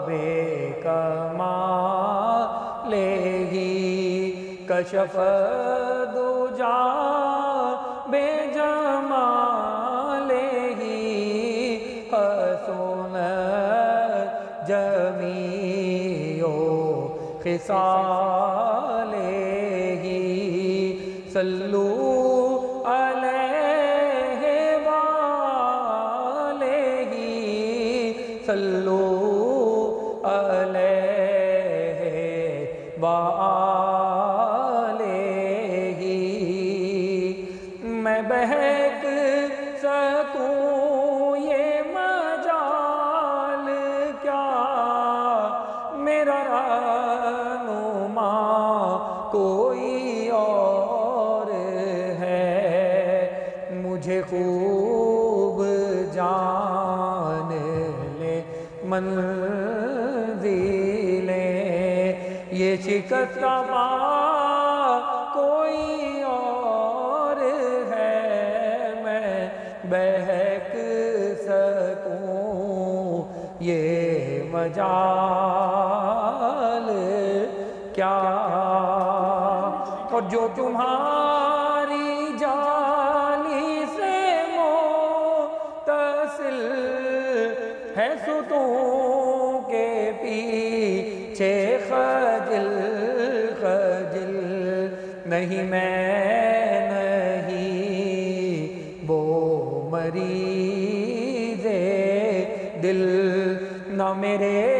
بے کمال ہی کشف دجا بے جمال ہی حسن جمیع خصال ہی صلو علیہ وآلہ صلو علیہ وآلہ میں بہک سکوں یہ مجال کیا میرا رہنما کوئی اور ہے مجھے خوب جان لے منزلیں یہ شکستہ پا کوئی اور ہے میں بہک سکوں یہ مجال کیا اور جو تمہاری جالی سے متصل ہے ستون کے پیچھے خجل خجل نہیں میں نہیں وہ مریض دل نہ میرے